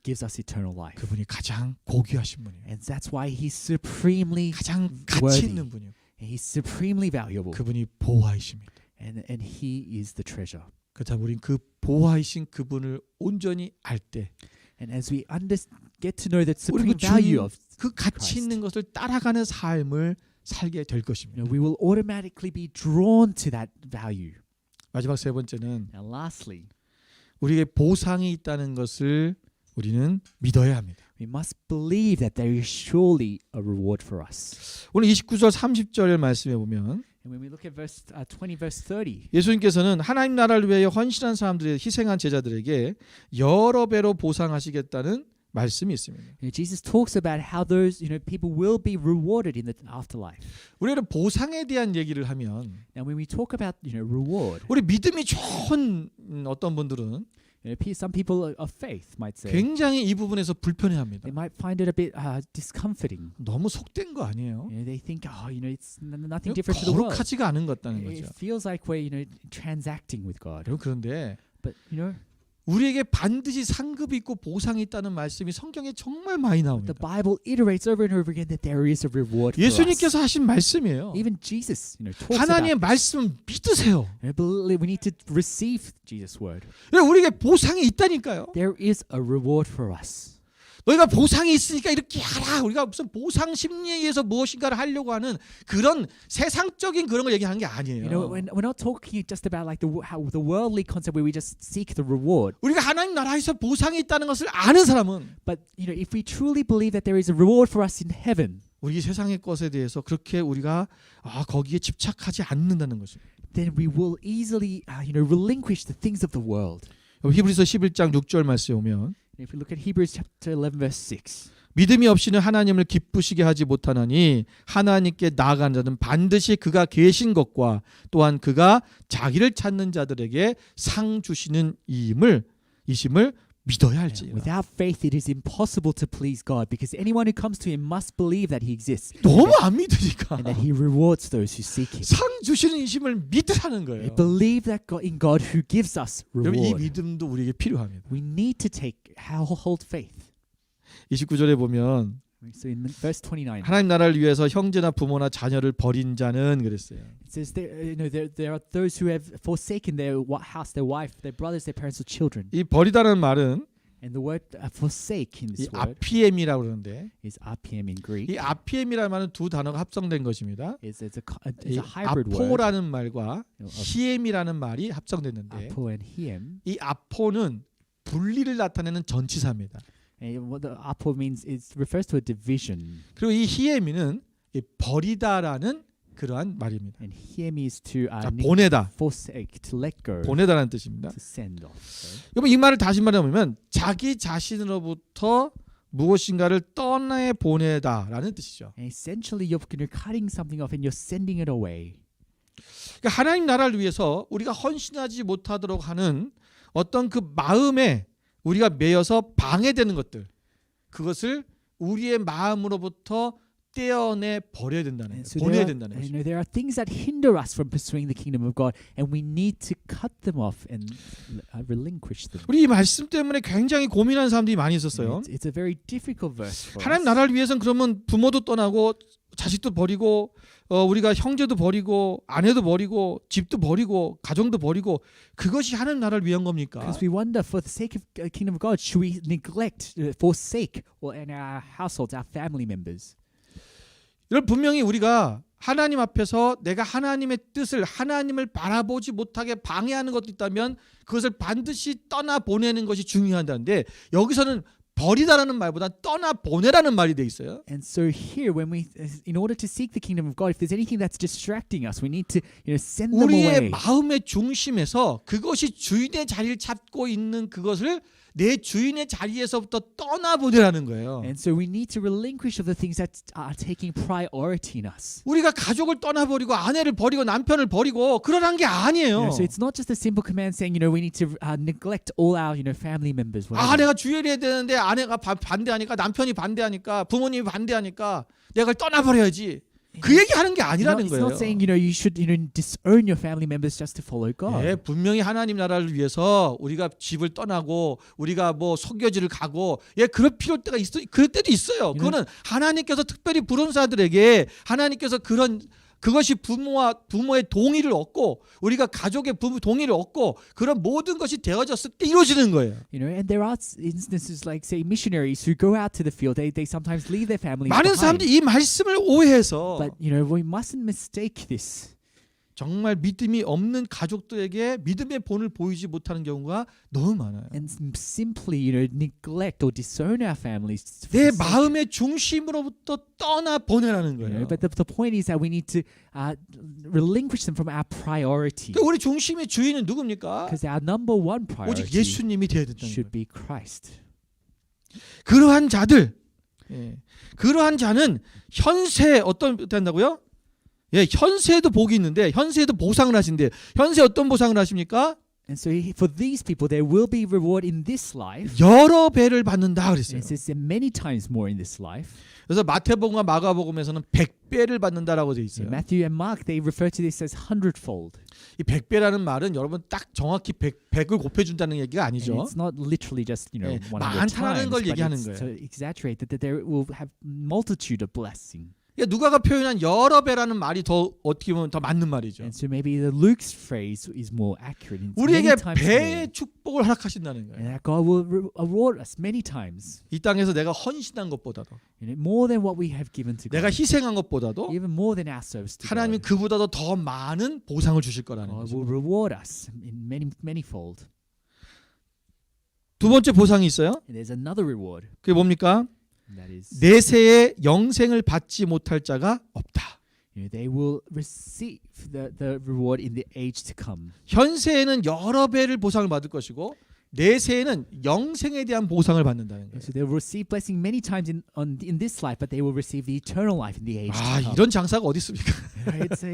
S2: gives us eternal life.
S1: 그분이 가장 고귀하신 분이에요.
S2: And that's why He's supremely
S1: 가장 가치
S2: worthy.
S1: 있는 분이요.
S2: He's supremely valuable.
S1: 그분이 보화이십니다.
S2: And He is the treasure.
S1: 그렇다면 우리는 그 보화이신 그분을 온전히 알 때 그
S2: And as we get to know the supreme value of
S1: 가치
S2: Christ,
S1: 있는 것을 따라가는 삶을 살게 될 것입니다.
S2: we will automatically be drawn to that value.
S1: 마지막 세 번째는
S2: And lastly,
S1: 우리에게 보상이 있다는 것을 우리는 믿어야 합니다.
S2: we must believe that there is surely a reward for us.
S1: 오늘 29절 30절을 말씀해 보면
S2: And when we look at verse 20, verse 30,
S1: 예수님께서는 하나님 나라를 위하여 헌신한 사람들의 희생한 제자들에게 여러 배로 보상하시겠다는 말씀이 있습니다.
S2: Jesus talks about how those people will be rewarded in the afterlife.
S1: 우리는 보상에 대한 얘기를 하면
S2: Now, when we talk about reward,
S1: 우리 믿음이 좋은 어떤 분들은
S2: some people of faith might say
S1: 굉장히 이 부분에서 불편해합니다.
S2: they might find it a bit discomforting.
S1: 너무 속된 거 아니에요?
S2: They think, it's nothing different to the world.
S1: 거룩하지가 않은 것 같다는
S2: It
S1: 거죠.
S2: feels like we're transacting with God.
S1: 여러분 그런데
S2: But
S1: 우리에게 반드시 상급이 있고 보상이 있다는 말씀이 성경에 정말 많이 나옵니다.
S2: the Bible iterates over and over again that there is a reward for us.
S1: 예수님께서 하신 말씀이에요.
S2: Even Jesus, talks
S1: 하나님의
S2: about
S1: 말씀 믿으세요.
S2: we need to receive Jesus' word.
S1: 우리에게 보상이 있다니까요.
S2: There is a reward for us.
S1: 너희가 보상이 있으니까 이렇게 하라. 우리가 무슨 보상 심리에 의해서 무엇인가를 하려고 하는 그런 세상적인 그런 걸 얘기하는 게 아니에요.
S2: We're not talking just about like the worldly concept where we just seek the reward.
S1: 우리가 하나님 나라에서 보상이 있다는 것을 아는 사람은
S2: But if we truly believe that there is a reward for us in heaven,
S1: 우리 세상의 것에 대해서 그렇게 우리가 거기에 집착하지 않는다는 것입니다.
S2: then we will easily relinquish the things of the world.
S1: 히브리서 11장 6절 말씀에 오면
S2: If we look at Hebrews chapter 11 verse 6,
S1: 믿음이 없이는 하나님을 기쁘시게 하지 못하나니 하나님께 나아가는 자는 반드시 그가 계신 것과 또한 그가 자기를 찾는 자들에게 상 주시는 이심을 믿어야 할지니라.
S2: without faith it is impossible to please God, because anyone who comes to Him must believe that He exists
S1: 너무 안 믿으니까
S2: and that He rewards those who seek Him.
S1: 상 주시는 이심을 믿으라는 거예요.
S2: Believe that in God who gives us
S1: 여러분 이
S2: reward.
S1: 믿음도 우리에게 필요합니다.
S2: We need to hold faith.
S1: 29절에 보면
S2: So in verse 29,
S1: 하나님 나라를 위해서 형제나 부모나 자녀를 버린 자는 그랬어요.
S2: it says there are those who have forsaken their house, their wife, their brothers, their parents, or children.
S1: 이 버리다는 말은
S2: And the word forsake in
S1: 이
S2: this word
S1: 아피엠이라고 그러는데
S2: is apiem in Greek.
S1: 이 아피엠이라는 말은 두 단어가 합성된 것입니다.
S2: It's a
S1: 이
S2: hybrid word.
S1: 아포라는 말과 히엠이라는 말이 합성됐는데
S2: Apo and hiem.
S1: 이 아포는 분리를 나타내는 전치사입니다.
S2: And what the apo means is refers to a division.
S1: 그리고 이 히엠이는 이 버리다라는 그러한 말입니다.
S2: And hiem is to
S1: 보내다,
S2: forsake, to let go,
S1: 보내다라는 뜻입니다.
S2: to send off.
S1: 여러분 이 말을 다시 말하면 자기 자신으로부터 무엇인가를 떠내 보내다라는 뜻이죠.
S2: And essentially, you're cutting something off and you're sending it away.
S1: 그러니까 하나님 나라를 위해서 우리가 헌신하지 못하도록 하는 어떤 그 마음에 우리가 매여서 방해되는 것들, 그것을 우리의 마음으로부터 떼어내 버려야 된다는 거예요.
S2: And so
S1: 보내야
S2: there are,
S1: 된다는
S2: you
S1: 거죠.
S2: know, there are things that hinder us from pursuing the kingdom of God, and we need to cut them off and relinquish them.
S1: 우리 이 말씀 때문에 굉장히 고민하는 사람들이 많이 있었어요.
S2: It's a very difficult verse for
S1: 하나님
S2: us.
S1: 나라를 위해서는 그러면 부모도 떠나고 자식도 버리고 우리가 형제도 버리고 아내도 버리고 집도 버리고 가정도 버리고 그것이 하나님 나라를 위한 겁니까?
S2: Because we wonder, for the sake of the kingdom of God, should we neglect, forsake, or in our households, our family members?
S1: 이런 분명히 우리가 하나님 앞에서 내가 하나님의 뜻을 하나님을 바라보지 못하게 방해하는 것도 있다면 그것을 반드시 떠나 보내는 것이 중요하다는데 여기서는 버리다라는 말보다 떠나 보내라는 말이 돼 있어요.
S2: And so here, when we, in order to seek the kingdom of God, if there's anything that's distracting us, we need to, send them
S1: 우리의
S2: away.
S1: 마음의 중심에서 그것이 주인의 자리를 잡고 있는 그것을 내 주인의 자리에서부터 떠나보내라는 거예요.
S2: And so we need to relinquish of the things that are taking priority in us.
S1: 우리가 가족을 떠나버리고 아내를 버리고 남편을 버리고 그러라는 게 아니에요.
S2: So it's not just a simple command saying, we need to neglect all our, family members. whatever.
S1: 아내가 주의를 해야 되는데 아내가 반대하니까 남편이 반대하니까 부모님이 반대하니까 내가 떠나버려야지. 그 얘기하는 게 아니라는
S2: It's
S1: 거예요.
S2: not saying, you should, disown your family members just to follow God.
S1: 예, 분명히 하나님 나라를 위해서 우리가 집을 떠나고 우리가 뭐 속여지를 가고 그럴 필요 때가 있어. 그럴 때도 있어요. 그거는 하나님께서 특별히 부른 자들에게 하나님께서 그것이 부모의 동의를 얻고 우리가 가족의 부모 동의를 얻고 그런 모든 것이 되어졌을 때 이루어지는 거예요.
S2: And there are instances like, say, missionaries who go out to the field. They sometimes leave their families
S1: 많은
S2: behind.
S1: 사람들이 이 말씀을 오해해서
S2: But we mustn't mistake this.
S1: 정말 믿음이 없는 가족들에게 믿음의 본을 보이지 못하는 경우가 너무 많아요.
S2: And simply, neglect or disown our families. for
S1: 내
S2: the sake-
S1: 마음의 중심으로부터 떠나 보내라는 거예요.
S2: But the point is that we need to relinquish them from our priority.
S1: 그 우리 중심의 주인은 누굽니까?
S2: Because our number one
S1: 오직
S2: priority
S1: 예수님이 되어야 된다는
S2: should
S1: 거예요.
S2: be Christ.
S1: 그러한 자들, 그러한 자는 현세에 어떤 한다고요? 현세에도 복이 있는데 현세에도 보상을 하신대. 현세 어떤 보상을 하십니까?
S2: And so for these people, there will be reward in this life.
S1: 여러 배를 받는다 그랬어요.
S2: And it says many times more in this life.
S1: 그래서 마태복음과 마가복음에서는 100배를 받는다라고 돼 있어요.
S2: In Matthew and Mark, they refer to this as hundredfold.
S1: 이 100배라는 말은 여러분 딱 정확히 100을 곱해준다는 얘기가
S2: And
S1: 아니죠.
S2: it's not literally just 100
S1: 많다는
S2: times,
S1: 걸
S2: but
S1: 얘기하는
S2: it's
S1: 거예요.
S2: to exaggerate that there will have multitude of blessing.
S1: 누가가 표현한 여러 배라는 말이 더 어떻게 보면 더 맞는 말이죠.
S2: And so maybe the Luke's phrase is more accurate. It's
S1: 우리에게
S2: many times
S1: 배의
S2: more.
S1: 축복을 허락하신다는
S2: And
S1: 거예요.
S2: that God will reward us many times.
S1: 이 땅에서 내가 헌신한 것보다도
S2: More than what we have given to
S1: 내가
S2: God.
S1: 희생한 것보다도
S2: Even more than our service to
S1: 하나님은
S2: God.
S1: 그보다도 더 많은 보상을 주실 거라는
S2: God
S1: 거죠.
S2: will reward us in manyfold.
S1: 두 번째 보상이 있어요.
S2: And there's another reward.
S1: 그게 뭡니까?
S2: And that is,
S1: 내세에 영생을 받지 못할 자가 없다.
S2: they will receive the reward in the age to come.
S1: 현세에는 여러 배를 보상을 받을 것이고 내세에는 영생에 대한 보상을 받는다는 거예요.
S2: So they will receive blessing many times in this life, but they will receive the eternal life in the age
S1: 아,
S2: to come.
S1: 이런 장사가 어디 있습니까?
S2: it's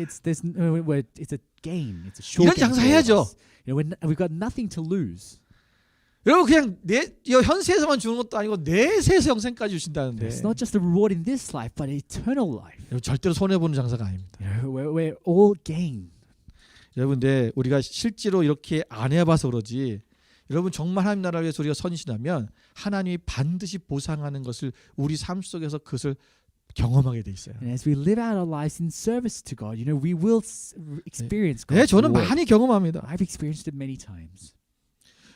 S2: a gain. It's a sure
S1: 이런
S2: gain.
S1: 장사
S2: for all of
S1: 해야죠.
S2: us. We've got nothing to lose.
S1: 여러분 그냥 현세에서만 주는 것도 아니고 내세에서 영생까지 주신다는데
S2: It's not just a reward in this life, but eternal life.
S1: 여러분, 절대로 손해 보는 장사가 아닙니다.
S2: We're all gain.
S1: 여러분, 근데 우리가 실제로 이렇게 안 해봐서 그러지. 여러분 정말 하나님 나라를 위해서 우리가 선신하면 하나님이 반드시 보상하는 것을 우리 삶 속에서 그것을 경험하게 돼 있어요.
S2: And as we live out our lives in service to God, we will experience
S1: 네,
S2: God's
S1: 저는
S2: reward.
S1: 많이 경험합니다.
S2: I've experienced it many times.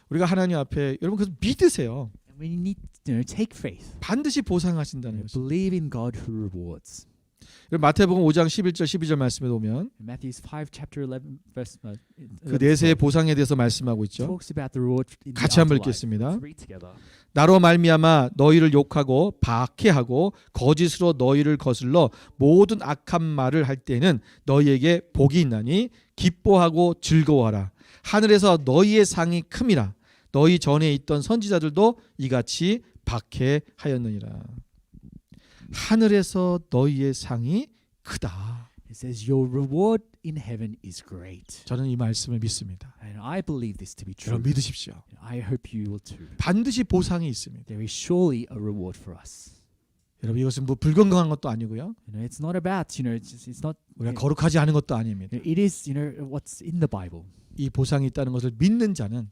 S1: 우리가 하나님 앞에 여러분 그래서 믿으세요.
S2: And we need to take faith.
S1: 반드시 보상하신다는 거죠.
S2: Believe in God who rewards.
S1: 마태복음 5장 11절 12절 말씀에 보면
S2: In Matthew's 5 chapter 11 verse
S1: 그 내세의 보상에 대해서 말씀하고 있죠.
S2: talks about the reward in the
S1: 같이 한번
S2: afterlife.
S1: 읽겠습니다.
S2: Let's read together.
S1: 나로 말미암아 너희를 욕하고 박해하고 거짓으로 너희를 거슬러 모든 악한 말을 할 때는 너희에게 복이 있나니 기뻐하고 즐거워하라. 하늘에서 너희의 상이 큼이라. 너희 전에 있던 선지자들도 이같이 박해하였느니라. 하늘에서 너희의 상이 크다.
S2: It says your reward in heaven is great.
S1: 저는 이 말씀을 믿습니다.
S2: And I believe this to be true.
S1: 여러분 믿으십시오.
S2: I hope you will too.
S1: 반드시 보상이 있습니다.
S2: There is surely a reward for us.
S1: 여러분 이것은 뭐 불건강한 것도 아니고요.
S2: It's not about, it's not.
S1: 우리가 거룩하지 않은 것도 아닙니다.
S2: It is, what's in the Bible.
S1: 이 보상이 있다는 것을 믿는 자는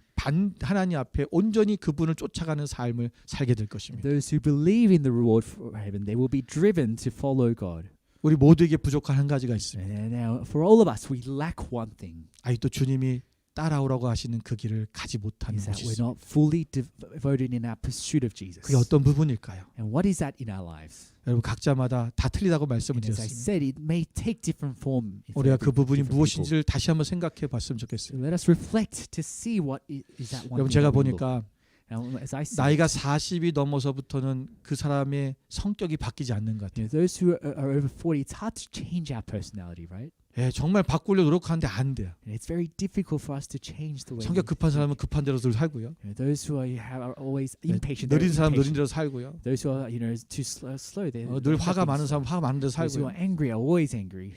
S1: 하나님 앞에 온전히 그분을 쫓아가는 삶을 살게 될 것입니다.
S2: Those who believe in the reward for heaven, they will be driven to follow God.
S1: 우리 모두에게 부족한 한 가지가 있습니다.
S2: Now, for all of us, we lack one thing.
S1: 아직도 주님이 따라오라고 하시는 그 길을 가지 못하는
S2: Is that
S1: 것이
S2: we're
S1: 있습니다.
S2: not fully devoted in our pursuit of Jesus.
S1: 그게 어떤 부분일까요?
S2: And what is that in our lives?
S1: 여러분 각자마다 다 틀리다고 말씀을
S2: And as I
S1: 드렸습니다.
S2: said, it may take different form. for
S1: 우리가 그 부분이
S2: different people.
S1: 무엇인지를 다시 한번 생각해 봤으면
S2: So
S1: 좋겠습니다.
S2: let us reflect to see what is that one
S1: 여러분
S2: thing
S1: 제가
S2: that we look.
S1: 보니까
S2: Now, as I see,
S1: 나이가 40이 넘어서부터는 그 사람의 성격이 바뀌지 않는 것 같아요.
S2: those who are over 40, it's hard to change our personality, right?
S1: 예, 정말 바꾸려 노력하는데 안 돼요.
S2: And it's very difficult for us to change the way.
S1: 성격 급한 사람은 급한 대로 살고요.
S2: Those who are always impatient,
S1: 느린
S2: they're
S1: 사람 느린
S2: impatient.
S1: 대로 살고요.
S2: Those who are too slow, they're
S1: 늘
S2: they're
S1: 화가
S2: happy.
S1: 많은 사람 화가 많은 데로
S2: Those who
S1: 살고요.
S2: are angry are always angry.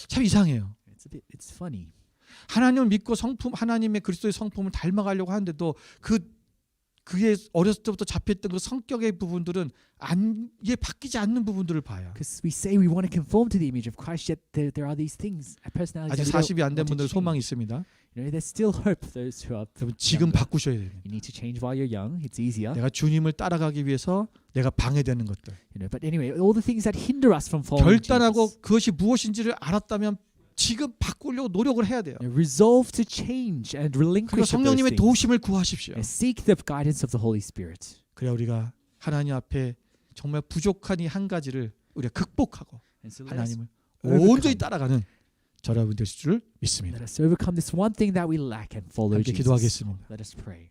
S1: 참 이상해요.
S2: It's funny.
S1: 하나님을 믿고 하나님의 그리스도의 성품을 닮아가려고 하는데도 그게 어렸을 때부터 잡혔던 그 성격의 부분들은 이게 바뀌지 않는 부분들을 봐요.
S2: Because we say we want to conform to the image of Christ, yet there are these things, personalities
S1: 아직
S2: that we
S1: 40이 안 된
S2: don't want
S1: 분들
S2: to
S1: 소망이
S2: change.
S1: 있습니다.
S2: There's still hope for those who are
S1: 여러분 지금
S2: younger.
S1: 바꾸셔야 됩니다.
S2: You need to change while you're young. It's easier.
S1: 내가 주님을 따라가기 위해서 내가 방해되는 것들
S2: But anyway, all the things that hinder us from following
S1: 결단하고
S2: Jesus.
S1: 그것이 무엇인지를 알았다면 지금 바꾸려고 노력을 해야 돼요.
S2: Resolve to change and
S1: 그리고
S2: relinquish of those
S1: 성령님의
S2: things.
S1: 도우심을 구하십시오.
S2: And seek the guidance of the Holy Spirit.
S1: 그래야 우리가 하나님 앞에 정말 부족한 이 한 가지를 우리가 극복하고
S2: And so let
S1: 하나님을
S2: overcome.
S1: 온전히 따라가는 저러분 될 줄 믿습니다.
S2: us overcome this one thing that we lack and follow
S1: 함께
S2: Jesus.
S1: 기도하겠습니다.
S2: Let us pray.